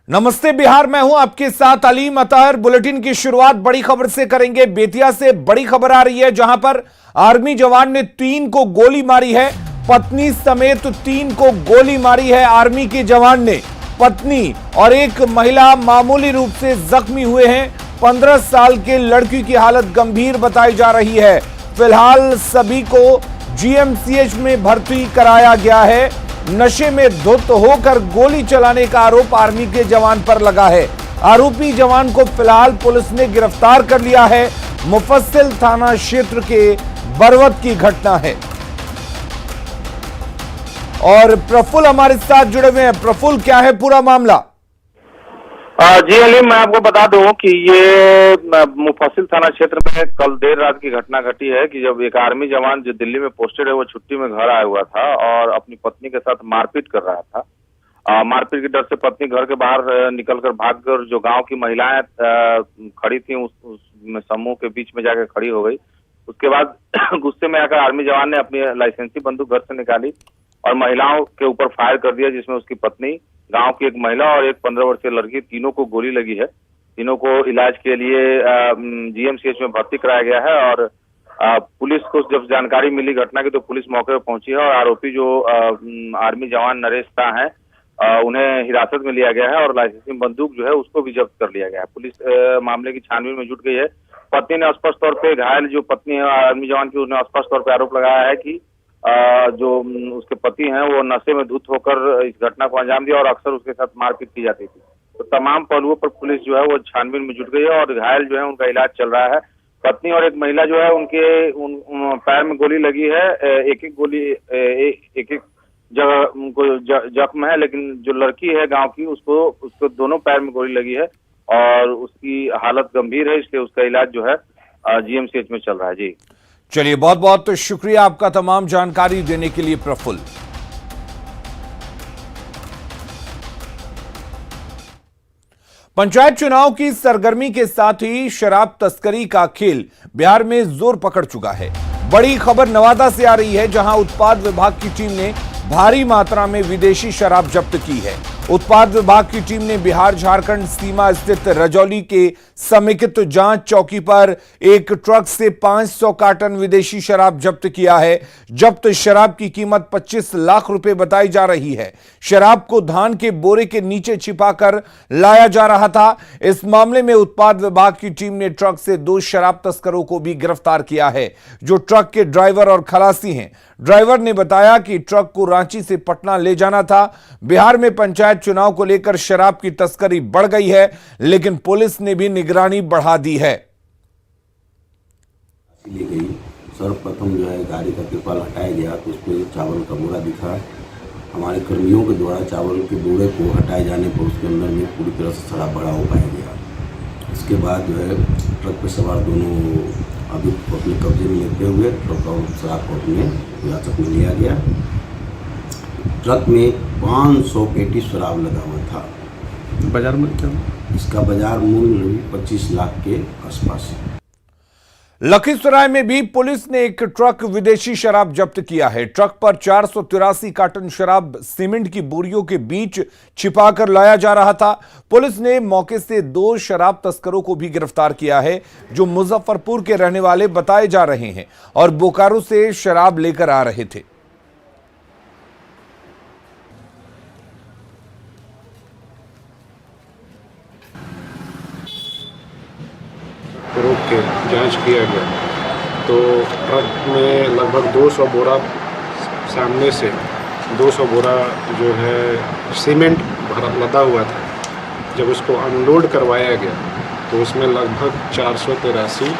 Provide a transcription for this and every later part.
नमस्ते बिहार, मैं हूं आपके साथ अलीम अतहर। बुलेटिन की शुरुआत बड़ी खबर से करेंगे। बेतिया से बड़ी खबर आ रही है, जहां पर आर्मी जवान ने 3 को गोली मारी है। पत्नी समेत 3 को गोली मारी है आर्मी के जवान ने। पत्नी और एक महिला मामूली रूप से जख्मी हुए हैं। 15 साल के लड़की की हालत गंभीर बताई जा रही है। फिलहाल सभी को जीएमसीएच में भर्ती कराया गया है। नशे में धुत होकर गोली चलाने का आरोप आर्मी के जवान पर लगा है। आरोपी जवान को फिलहाल पुलिस ने गिरफ्तार कर लिया है। मुफस्सिल थाना क्षेत्र के बरवत की घटना है। और प्रफुल्ल हमारे साथ जुड़े हुए हैं। प्रफुल्ल, क्या है पूरा मामला? जी अलीम, मैं आपको बता दूं कि ये मुफस्सिल थाना क्षेत्र में कल देर रात की घटना घटी है कि जब एक आर्मी जवान जो दिल्ली में पोस्टेड है वो छुट्टी में घर आया हुआ था और अपनी पत्नी के साथ मारपीट कर रहा था। मारपीट के डर से पत्नी घर के बाहर निकलकर भागकर जो गांव की महिलाएं खड़ी थी उस समूह के बीच में जाकर खड़ी हो गई। उसके बाद गुस्से में आकर आर्मी जवान ने अपनी लाइसेंसी बंदूक घर से निकाली और महिलाओं के ऊपर फायर कर दिया, जिसमें उसकी पत्नी, गांव की एक महिला और एक 15 वर्षीय लड़की, तीनों को गोली लगी है। तीनों को इलाज के लिए जीएमसीएच में भर्ती कराया गया है। और पुलिस को जब जानकारी मिली घटना की तो पुलिस मौके पर पहुंची है और आरोपी जो आर्मी जवान नरेश शाह है उन्हें हिरासत में लिया गया है और लाइसेंसी बंदूक जो है उसको भी जब्त कर लिया गया है। पुलिस मामले की छानबीन में जुट गई है। पत्नी ने स्पष्ट तौर पर, घायल जो पत्नी है आर्मी जवान की, उसने स्पष्ट तौर पर आरोप लगाया है कि जो उसके पति हैं वो नशे में धुत होकर इस घटना को अंजाम दिया और अक्सर उसके साथ मारपीट की जाती थी। तो तमाम पहलुओं पर पुलिस जो है वो छानबीन में जुट गई है और घायल जो है उनका इलाज चल रहा है। पत्नी और एक महिला जो है उनके पैर में गोली लगी है। एक एक गोली एक जगह उनको जख्म है, लेकिन जो लड़की है गाँव की उसको दोनों पैर में गोली लगी है और उसकी हालत गंभीर है, इसलिए उसका इलाज जो है जीएमसीएच में चल रहा है। जी चलिए, बहुत बहुत शुक्रिया आपका तमाम जानकारी देने के लिए प्रफुल्ल। पंचायत चुनाव की सरगर्मी के साथ ही शराब तस्करी का खेल बिहार में जोर पकड़ चुका है। बड़ी खबर नवादा से आ रही है, जहां उत्पाद विभाग की टीम ने भारी मात्रा में विदेशी शराब जब्त की है। उत्पाद विभाग की टीम ने बिहार झारखंड सीमा स्थित रजौली के समेकित जांच चौकी पर एक ट्रक से 500 कार्टन विदेशी शराब जब्त किया है। जब्त शराब की कीमत 25 लाख रुपए बताई जा रही है। शराब को धान के बोरे के नीचे छिपाकर लाया जा रहा था। इस मामले में उत्पाद विभाग की टीम ने ट्रक से 2 शराब तस्करों को भी गिरफ्तार किया है, जो ट्रक के ड्राइवर और खलासी हैं। ड्राइवर ने बताया कि ट्रक को रांची से पटना ले जाना था। बिहार में पंचायत चुनाव को लेकर शराब की तस्करी बढ़ गई है, लेकिन पुलिस ने भी निगरानी बढ़ा दी है। ली गई सर्वप्रथम जो है गाड़ी का तिरपाल हटाया गया तो उसमें चावल का बोरा दिखा। हमारे कर्मियों के द्वारा चावल के बोरे को हटाए जाने पर उसके अंदर में पूरी तरह से शराब भरा हो पाया गया। इसके बाद जो है ट्रक पर सवार दोनों अभी अपने कब्जे में लेते हुए ट्रक और शराब को अपने हिरासत में लिया गया। ट्रक में 500 पेटी शराब लगा हुआ था। बाजार में क्या? इसका बाजार मूल्य 25 लाख के आसपास है। लखीसराय में भी पुलिस ने एक ट्रक विदेशी शराब जब्त किया है। ट्रक पर 483 कार्टन शराब सीमेंट की बोरियों के बीच छिपाकर लाया जा रहा था। पुलिस ने मौके से 2 शराब तस्करों को भी गिरफ्तार किया है, जो मुजफ्फरपुर के रहने वाले बताए जा रहे हैं और बोकारो से शराब लेकर आ रहे थे। रोक के जांच किया गया तो ट्रक में लगभग 200 बोरा सामने से 200 बोरा जो है सीमेंट भरा लदा हुआ था। जब उसको अनलोड करवाया गया तो उसमें लगभग 483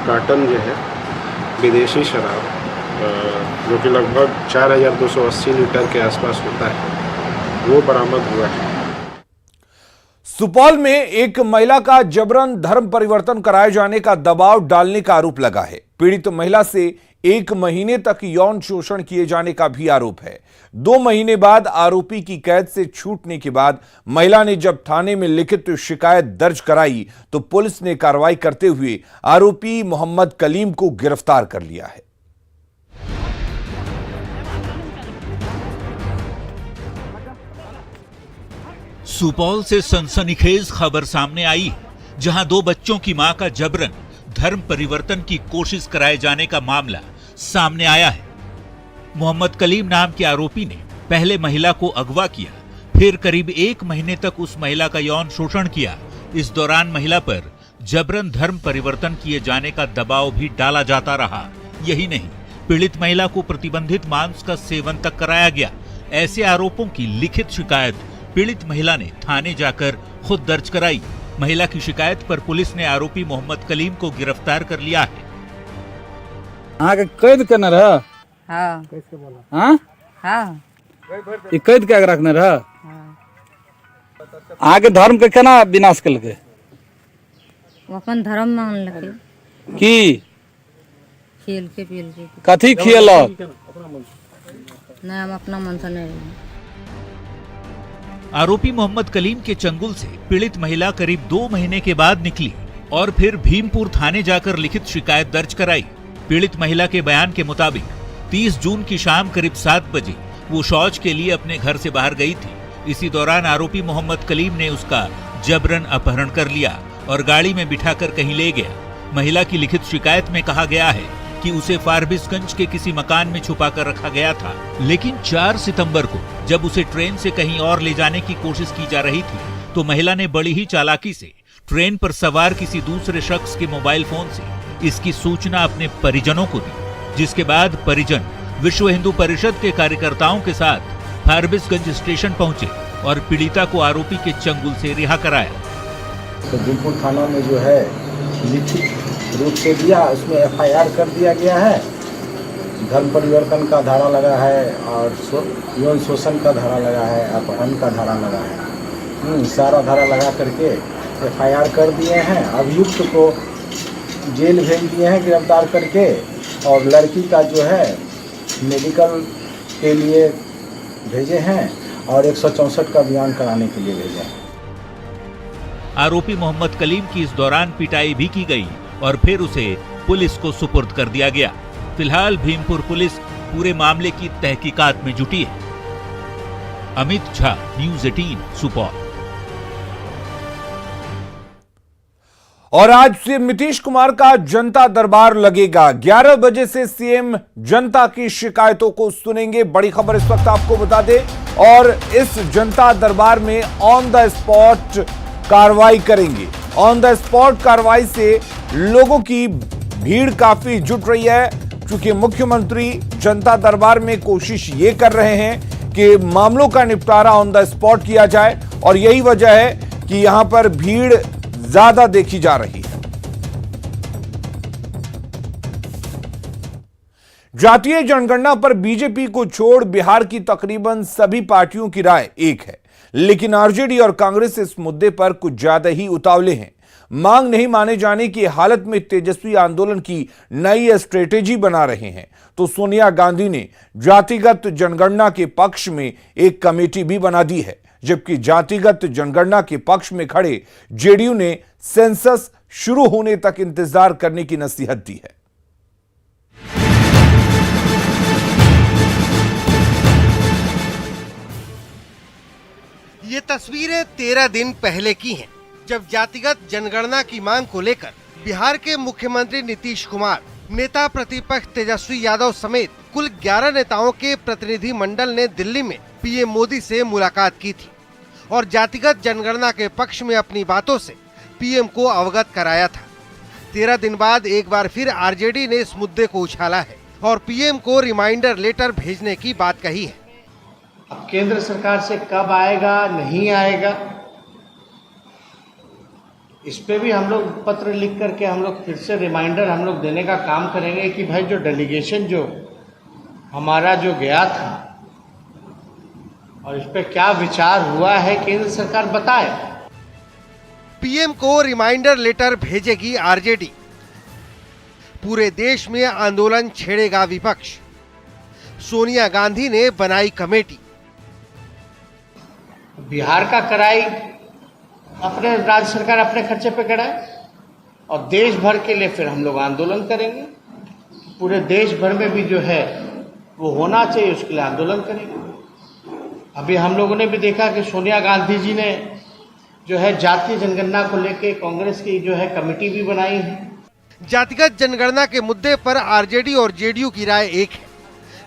कार्टन जो है विदेशी शराब, जो कि लगभग 4280 लीटर के आसपास होता है, वो बरामद हुआ है। सुपौल में एक महिला का जबरन धर्म परिवर्तन कराए जाने का दबाव डालने का आरोप लगा है। पीड़ित महिला से 1 महीने तक यौन शोषण किए जाने का भी आरोप है। 2 महीने बाद आरोपी की कैद से छूटने के बाद महिला ने जब थाने में लिखित शिकायत दर्ज कराई तो पुलिस ने कार्रवाई करते हुए आरोपी मोहम्मद कलीम को गिरफ्तार कर लिया है। सुपौल से सनसनीखेज खबर सामने आई है, जहां 2 बच्चों की मां का जबरन धर्म परिवर्तन की कोशिश कराए जाने का मामला सामने आया है। मोहम्मद कलीम नाम के आरोपी ने पहले महिला को अगवा किया, फिर करीब 1 महीने तक उस महिला का यौन शोषण किया। इस दौरान महिला पर जबरन धर्म परिवर्तन किए जाने का दबाव भी डाला जाता रहा। यही नहीं, पीड़ित महिला को प्रतिबंधित मांस का सेवन तक कराया गया। ऐसे आरोपों की लिखित शिकायत पीड़ित महिला ने थाने जाकर खुद दर्ज कराई। महिला की शिकायत पर पुलिस ने आरोपी मोहम्मद कलीम को गिरफ्तार कर लिया है। आगे कैद करना रहा। हाँ। कैसे बोला? हाँ हाँ। ये कैद क्या रखना रहा। हाँ। आगे धर्म के केना विनाश कर के वो अपन धर्म मान लगे की खेल के पील के कथी खेल नहीं, हम अपना मन से नहीं। आरोपी मोहम्मद कलीम के चंगुल से पीड़ित महिला करीब 2 महीने के बाद निकली और फिर भीमपुर थाने जाकर लिखित शिकायत दर्ज कराई। पीड़ित महिला के बयान के मुताबिक 30 जून की शाम करीब 7 बजे वो शौच के लिए अपने घर से बाहर गई थी। इसी दौरान आरोपी मोहम्मद कलीम ने उसका जबरन अपहरण कर लिया और गाड़ी में बिठाकर कहीं ले गया। महिला की लिखित शिकायत में कहा गया है कि उसे फारबिसगंज के किसी मकान में छुपा कर रखा गया था, लेकिन 4 सितंबर को जब उसे ट्रेन से कहीं और ले जाने की कोशिश की जा रही थी तो महिला ने बड़ी ही चालाकी से ट्रेन पर सवार किसी दूसरे शख्स के मोबाइल फोन से इसकी सूचना अपने परिजनों को दी, जिसके बाद परिजन विश्व हिंदू परिषद के कार्यकर्ताओं के साथ फारबिसगंज स्टेशन पहुंचे और पीड़िता को आरोपी के चंगुल से रिहा कराया। तो भीमपुर थाना में जो है लिखित रूप से दिया, उसमें एफआईआर कर दिया गया है। धर्म परिवर्तन का धारा लगा है और यौन शोषण का धारा लगा है, अपहरण का धारा लगा है। सारा धारा लगा करके एफआईआर कर दिए हैं। अभियुक्त को जेल भेज दिए हैं गिरफ्तार करके, और लड़की का जो है मेडिकल के लिए भेजे हैं और 164 का बयान कराने के लिए भेजे हैं। आरोपी मोहम्मद कलीम की इस दौरान पिटाई भी की गई और फिर उसे पुलिस को सुपुर्द कर दिया गया। फिलहाल भीमपुर पुलिस पूरे मामले की तहकीकात में जुटी है। अमित झा, न्यूज़ 18 सुपौल। और आज से नीतीश कुमार का जनता दरबार लगेगा। 11 बजे से सीएम जनता की शिकायतों को सुनेंगे। बड़ी खबर इस वक्त आपको बता दें, और इस जनता दरबार में ऑन द स्पॉट कार्रवाई करेंगे। ऑन द स्पॉट कार्रवाई से लोगों की भीड़ काफी जुट रही है, क्योंकि मुख्यमंत्री जनता दरबार में कोशिश ये कर रहे हैं कि मामलों का निपटारा ऑन द स्पॉट किया जाए, और यही वजह है कि यहां पर भीड़ ज्यादा देखी जा रही है। जातीय जनगणना पर बीजेपी को छोड़ बिहार की तकरीबन सभी पार्टियों की राय एक है, लेकिन आरजेडी और कांग्रेस इस मुद्दे पर कुछ ज्यादा ही उतावले हैं। मांग नहीं माने जाने की हालत में तेजस्वी आंदोलन की नई स्ट्रेटेजी बना रहे हैं, तो सोनिया गांधी ने जातिगत जनगणना के पक्ष में एक कमेटी भी बना दी है, जबकि जातिगत जनगणना के पक्ष में खड़े जेडीयू ने सेंसस शुरू होने तक इंतजार करने की नसीहत दी है। ये तस्वीरें 13 दिन पहले की हैं, जब जातिगत जनगणना की मांग को लेकर बिहार के मुख्यमंत्री नीतीश कुमार, नेता प्रतिपक्ष तेजस्वी यादव समेत कुल 11 नेताओं के प्रतिनिधि मंडल ने दिल्ली में पीएम मोदी से मुलाकात की थी और जातिगत जनगणना के पक्ष में अपनी बातों से पीएम को अवगत कराया था। 13 दिन बाद एक बार फिर आरजेडी ने इस मुद्दे को उछाला है और पीएम को रिमाइंडर लेटर भेजने की बात कही है। अब केंद्र सरकार से कब आएगा, नहीं आएगा, इस पे भी हम लोग पत्र लिख करके हम लोग फिर से रिमाइंडर हम लोग देने का काम करेंगे कि भाई जो डेलीगेशन जो हमारा जो गया था और इस पे क्या विचार हुआ है, केंद्र सरकार बताए। पीएम को रिमाइंडर लेटर भेजेगी आरजेडी। पूरे देश में आंदोलन छेड़ेगा विपक्ष। सोनिया गांधी ने बनाई कमेटी। बिहार का कराई अपने राज्य सरकार अपने खर्चे पे कराए और देश भर के लिए फिर हम लोग आंदोलन करेंगे। पूरे देश भर में भी जो है वो होना चाहिए, उसके लिए आंदोलन करेंगे। अभी हम लोगों ने भी देखा कि सोनिया गांधी जी ने जो है जातीय जनगणना को लेके कांग्रेस की जो है कमेटी भी बनाई है। जातिगत जनगणना के मुद्दे पर आरजेडी और जेडीयू की राय एक है,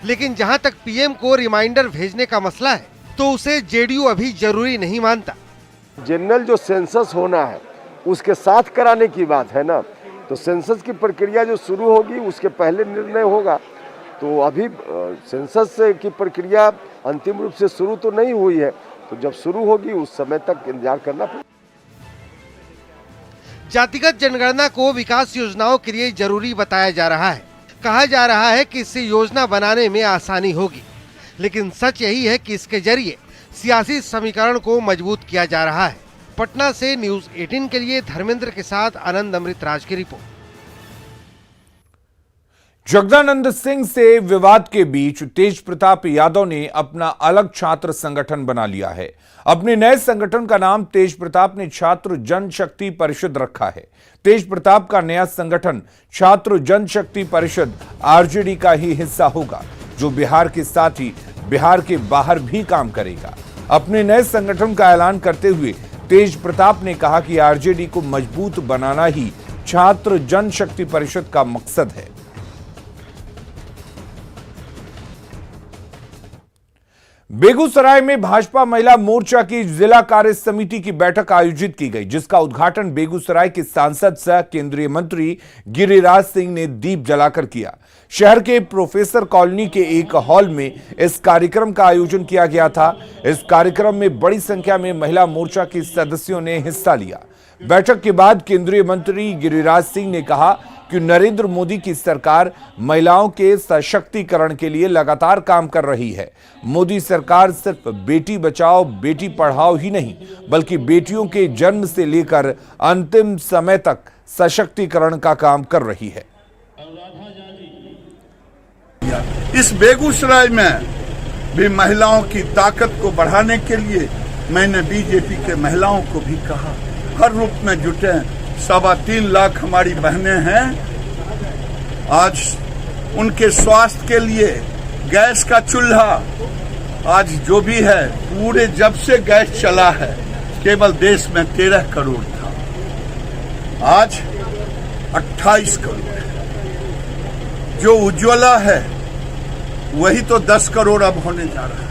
लेकिन जहां तक पीएम को रिमाइंडर भेजने का मसला है तो उसे जेडीयू अभी जरूरी नहीं मानता। जनरल जो सेंसस होना है उसके साथ कराने की बात है ना, तो सेंसस की प्रक्रिया जो शुरू होगी उसके पहले निर्णय होगा। तो अभी सेंसस की प्रक्रिया अंतिम रूप से शुरू तो नहीं हुई है, तो जब शुरू होगी उस समय तक इंतजार करना पड़ेगा। जातिगत जनगणना को विकास योजनाओं के लिए जरूरी बताया जा रहा है। कहा जा रहा है कि इससे योजना बनाने में आसानी होगी, लेकिन सच यही है कि इसके जरिए सियासी समीकरण को मजबूत किया जा रहा है। पटना से न्यूज़ 18 के लिए धर्मेंद्र के साथ आनंद अमृतराज की रिपोर्ट। जगदानंद सिंह से विवाद के बीच तेज प्रताप यादव ने अपना अलग छात्र संगठन बना लिया है। अपने नए संगठन का नाम तेज प्रताप ने छात्र जनशक्ति परिषद रखा है। तेज प्रताप का नया संगठन छात्र जनशक्ति परिषद आरजेडी का ही हिस्सा होगा, जो बिहार के साथ ही बिहार के बाहर भी काम करेगा। अपने नए संगठन का ऐलान करते हुए तेज प्रताप ने कहा कि आरजेडी को मजबूत बनाना ही छात्र जनशक्ति परिषद का मकसद है। बेगूसराय में भाजपा महिला मोर्चा की जिला कार्य समिति की बैठक आयोजित की गई, जिसका उद्घाटन बेगूसराय के सांसद सह केंद्रीय मंत्री गिरिराज सिंह ने दीप जलाकर किया। शहर के प्रोफेसर कॉलोनी के एक हॉल में इस कार्यक्रम का आयोजन किया गया था। इस कार्यक्रम में बड़ी संख्या में महिला मोर्चा के सदस्यों ने हिस्सा लिया। बैठक के बाद केंद्रीय मंत्री गिरिराज सिंह ने कहा कि नरेंद्र मोदी की सरकार महिलाओं के सशक्तिकरण के लिए लगातार काम कर रही है। मोदी सरकार सिर्फ बेटी बचाओ बेटी पढ़ाओ ही नहीं, बल्कि बेटियों के जन्म से लेकर अंतिम समय तक सशक्तिकरण का काम कर रही है। इस बेगूसराय में भी महिलाओं की ताकत को बढ़ाने के लिए मैंने बीजेपी के महिलाओं को भी कहा, हर रूप में जुटे। 3.25 लाख हमारी बहनें हैं। आज उनके स्वास्थ्य के लिए गैस का चूल्हा आज जो भी है, पूरे जब से गैस चला है केवल देश में 13 करोड़ था, आज 28 करोड़ है। जो उज्ज्वला है वही तो 10 करोड़ अब होने जा रहा है।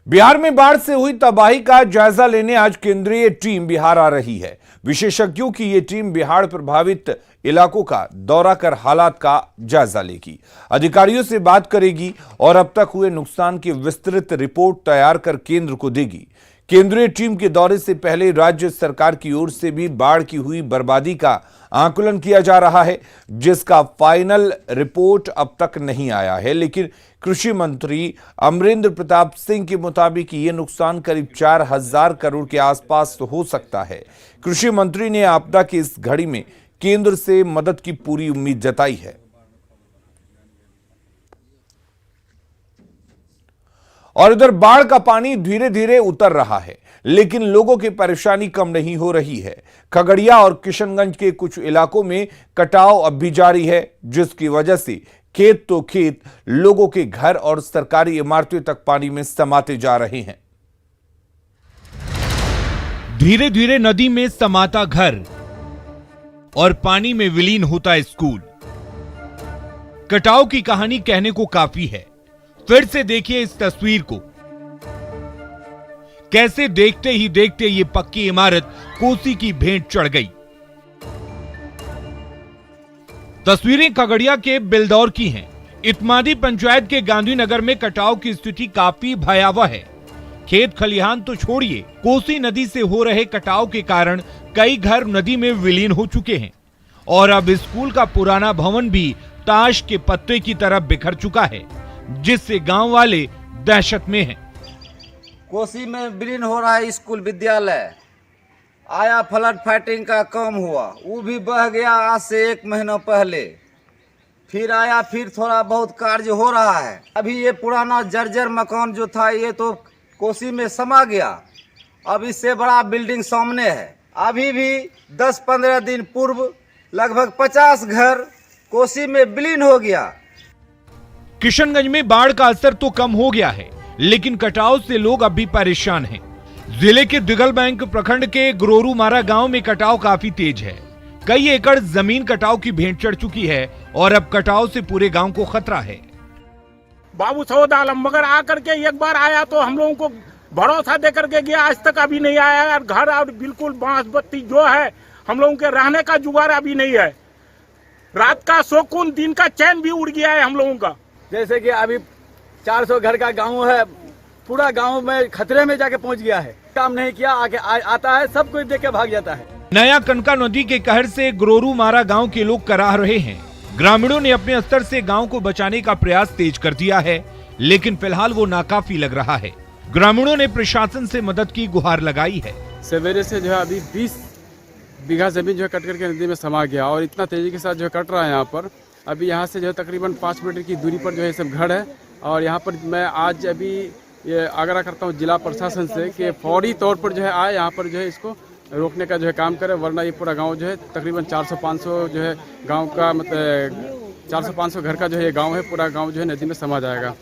बिहार में बाढ़ से हुई तबाही का जायजा लेने आज केंद्रीय टीम बिहार आ रही है। विशेषज्ञों की यह टीम बिहार प्रभावित इलाकों का दौरा कर हालात का जायजा लेगी, अधिकारियों से बात करेगी और अब तक हुए नुकसान की विस्तृत रिपोर्ट तैयार कर केंद्र को देगी। केंद्रीय टीम के दौरे से पहले राज्य सरकार की ओर से भी बाढ़ की हुई बर्बादी का आकलन किया जा रहा है, जिसका फाइनल रिपोर्ट अब तक नहीं आया है। लेकिन कृषि मंत्री अमरेंद्र प्रताप सिंह के मुताबिक ये नुकसान करीब 4000 करोड़ के आसपास हो सकता है। कृषि मंत्री ने आपदा की इस घड़ी में केंद्र से मदद की पूरी उम्मीद जताई है। और इधर बाढ़ का पानी धीरे धीरे उतर रहा है, लेकिन लोगों की परेशानी कम नहीं हो रही है। खगड़िया और किशनगंज के कुछ इलाकों में कटाव अब भी जारी है, जिसकी वजह से खेत तो खेत, लोगों के घर और सरकारी इमारतें तक पानी में समाते जा रहे हैं। धीरे धीरे नदी में समाता घर और पानी में विलीन होता स्कूल। कटाव की कहानी कहने को काफी है। फिर से देखिए इस तस्वीर को, कैसे देखते ही देखते ये पक्की इमारत कोसी की भेंट चढ़ गई। तस्वीरें खगड़िया के बिलदौर की हैं। इतमादी पंचायत के गांधीनगर में कटाव की स्थिति काफी भयावह है। खेत खलिहान तो छोड़िए, कोसी नदी से हो रहे कटाव के कारण कई घर नदी में विलीन हो चुके हैं और अब स्कूल का पुराना भवन भी ताश के पत्ते की तरह बिखर चुका है, जिससे गांव वाले दहशत में हैं। कोसी में विलीन हो रहा है स्कूल विद्यालय। आया फ्लड फाइटिंग का काम हुआ, वो भी बह गया आज से 1 महीना पहले। फिर आया, फिर थोड़ा बहुत कार्य हो रहा है। अभी ये पुराना जर्जर मकान जो था ये तो कोसी में समा गया। अब इससे बड़ा बिल्डिंग सामने है। अभी भी 10-15 दिन पूर्व लगभग 50 घर कोसी में विलीन हो गया। किशनगंज में बाढ़ का असर तो कम हो गया है, लेकिन कटाव से लोग अब भी परेशान हैं। जिले के दिगल बैंक प्रखंड के ग्रोरूमारा गांव में कटाव काफी तेज है। कई एकड़ जमीन कटाव की भेंट चढ़ चुकी है और अब कटाव से पूरे गांव को खतरा है। बाबू सऊद आलम मगर आकर के एक बार आया तो हम लोगों को भरोसा देकर के गया, आज तक अभी नहीं आया। और घर और बिल्कुल बांस बत्ती जो है हम लोगों के रहने का जुगाड़ अभी नहीं है। रात का सुकून, दिन का चैन भी उड़ गया है हम लोगों का। जैसे कि अभी 400 घर का गांव है, पूरा गांव में खतरे में जाके पहुंच गया है। काम नहीं किया, आके आता है, सब कुछ देख के भाग जाता है। नया कनका नदी के कहर से ग्रोरूमारा गांव के लोग कराह रहे हैं। ग्रामीणों ने अपने स्तर से गांव को बचाने का प्रयास तेज कर दिया है, लेकिन फिलहाल वो नाकाफी लग रहा है। ग्रामीणों ने प्रशासन से मदद की गुहार लगाई है। सवेरे से जो है अभी 20 बीघा जमीन जो है कट करके नदी में समा गया और इतना तेजी के साथ जो है कट रहा है यहाँ पर। अभी यहाँ से जो है तकरीबन 5 मीटर की दूरी पर जो है सब घर है। और यहाँ पर मैं आज अभी ये आग्रह करता हूँ जिला प्रशासन से कि फौरी तौर पर जो है आए, यहाँ पर जो है इसको रोकने का जो है काम करे, वरना ये पूरा गांव जो है तकरीबन 400-500 जो है गांव का मतलब 400-500 घर का जो है ये गांव है, पूरा गांव जो है नदी में समा जाएगा।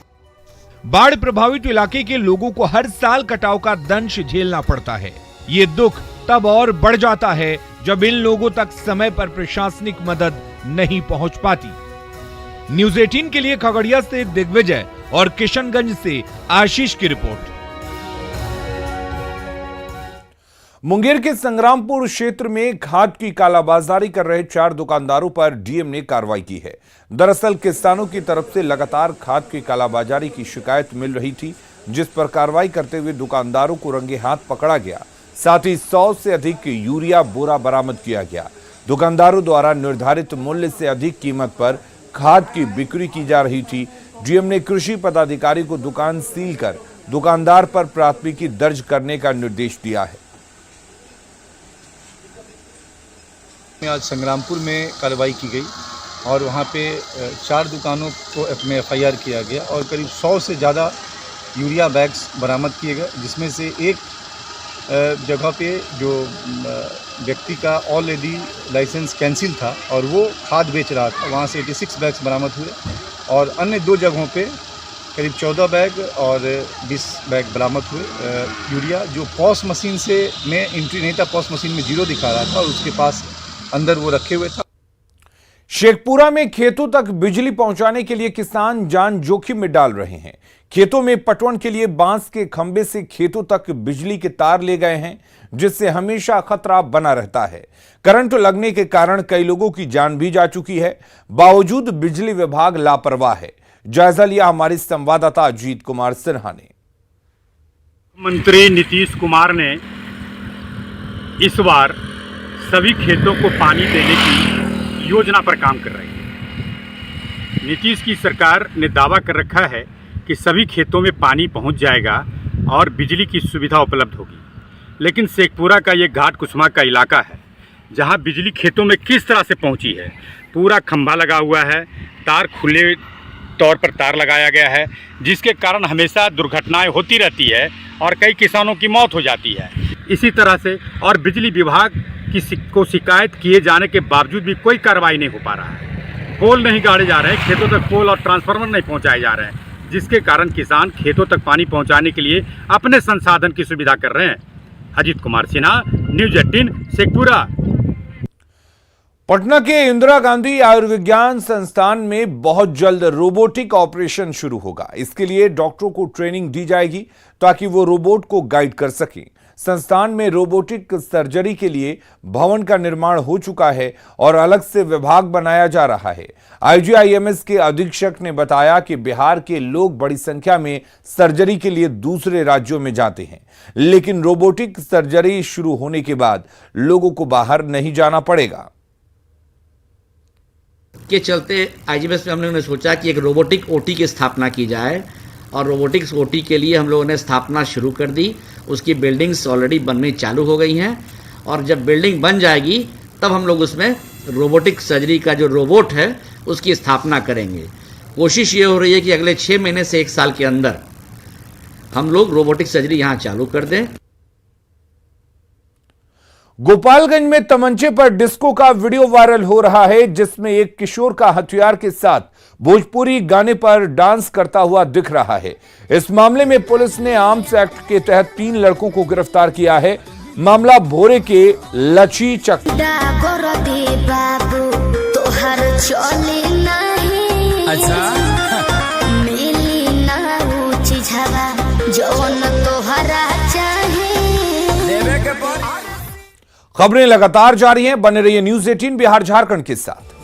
बाढ़ प्रभावित इलाके के लोगों को हर साल कटाव का दंश झेलना पड़ता है। ये दुख तब और बढ़ जाता है जब इन लोगों तक समय पर प्रशासनिक मदद नहीं पहुंच पाती। न्यूज़ 18 के लिए खगड़िया से दिग्विजय और किशनगंज से आशीष की रिपोर्ट। मुंगेर के संग्रामपुर क्षेत्र में खाद की कालाबाजारी कर रहे 4 दुकानदारों पर डीएम ने कार्रवाई की है। दरअसल किसानों की तरफ से लगातार खाद की कालाबाजारी की शिकायत मिल रही थी, जिस पर कार्रवाई करते हुए दुकानदारों को रंगे हाथ पकड़ा गया। साथ ही 100 से अधिक यूरिया बोरा बरामद किया गया। दुकानदारों द्वारा निर्धारित मूल्य से अधिक कीमत पर खाद की बिक्री की जा रही थी। डीएम ने कृषि पदाधिकारी को दुकान सील कर दुकानदार पर प्राथमिकी दर्ज करने का निर्देश दिया है। आज संग्रामपुर में कार्रवाई की गई और वहाँ पे 4 दुकानों को में FIR किया गया और करीब 100 से ज़्यादा यूरिया बैग्स बरामद किए गए, जिसमें से एक जगह पे जो व्यक्ति का ऑलरेडी लाइसेंस कैंसिल था और वो खाद बेच रहा था, वहाँ से 86 बैग्स बरामद हुए और अन्य 2 जगहों पे करीब 14 बैग और 20 बैग बरामद हुए यूरिया, जो पॉस मशीन से में एंट्री नहीं था, पॉस मशीन में 0 दिखा रहा था और उसके पास अंदर वो रखे हुए था। शेखपुरा में खेतों तक बिजली पहुंचाने के लिए किसान जान जोखिम में डाल रहे हैं। खेतों में पटवन के लिए बांस के खंभे से खेतों तक बिजली के तार ले गए हैं, जिससे हमेशा खतरा बना रहता है। करंट लगने के कारण कई लोगों की जान भी जा चुकी है। बावजूद बिजली विभाग लापरवाह है। जायजा लिया हमारे संवाददाता अजीत कुमार सिन्हा ने। मंत्री नीतीश कुमार ने इस बार सभी खेतों को पानी देने की योजना पर काम कर रही है। नीतीश की सरकार ने दावा कर रखा है कि सभी खेतों में पानी पहुंच जाएगा और बिजली की सुविधा उपलब्ध होगी, लेकिन शेखपुरा का ये घाट कुसुमा का इलाका है जहां बिजली खेतों में किस तरह से पहुंची है। पूरा खंभा लगा हुआ है, तार खुले तौर पर तार लगाया गया है, जिसके कारण हमेशा दुर्घटनाएं होती रहती है और कई किसानों की मौत हो जाती है। इसी तरह से और बिजली विभाग को शिकायत किए जाने के बावजूद भी कोई कार्रवाई नहीं हो पा रहा है। पोल नहीं गाड़े जा रहे हैं, खेतों तक पोल और ट्रांसफार्मर नहीं पहुंचाए जा रहे हैं, जिसके कारण किसान खेतों तक पानी पहुंचाने के लिए अपने संसाधन की सुविधा कर रहे हैं। अजीत कुमार सिन्हा, न्यूज़ 18 शेखपुरा। पटना के इंदिरा गांधी आयुर्विज्ञान संस्थान में बहुत जल्द रोबोटिक ऑपरेशन शुरू होगा। इसके लिए डॉक्टरों को ट्रेनिंग दी जाएगी ताकि वो रोबोट को गाइड कर सकें। संस्थान में रोबोटिक सर्जरी के लिए भवन का निर्माण हो चुका है और अलग से विभाग बनाया जा रहा है। IGIMS के अधीक्षक ने बताया कि बिहार के लोग बड़ी संख्या में सर्जरी के लिए दूसरे राज्यों में जाते हैं, लेकिन रोबोटिक सर्जरी शुरू होने के बाद लोगों को बाहर नहीं जाना पड़ेगा। के चलते IGMS में हम लोगों ने सोचा कि एक रोबोटिक OT की स्थापना की जाए और रोबोटिक्स OT के लिए हम लोगों ने स्थापना शुरू कर दी। उसकी बिल्डिंग्स ऑलरेडी बननी चालू हो गई हैं और जब बिल्डिंग बन जाएगी तब हम लोग उसमें रोबोटिक सर्जरी का जो रोबोट है उसकी स्थापना करेंगे। कोशिश ये हो रही है कि अगले 6 महीने से 1 साल के अंदर हम लोग रोबोटिक सर्जरी यहाँ चालू कर दें। गोपालगंज में तमंचे पर डिस्को का वीडियो वायरल हो रहा है, जिसमें एक किशोर का हथियार के साथ भोजपुरी गाने पर डांस करता हुआ दिख रहा है। इस मामले में पुलिस ने आर्म्स एक्ट के तहत 3 लड़कों को गिरफ्तार किया है। मामला भोरे के लची चक खबरें लगातार जारी हैं, बने रहिए न्यूज़ 18 बिहार झारखंड के साथ।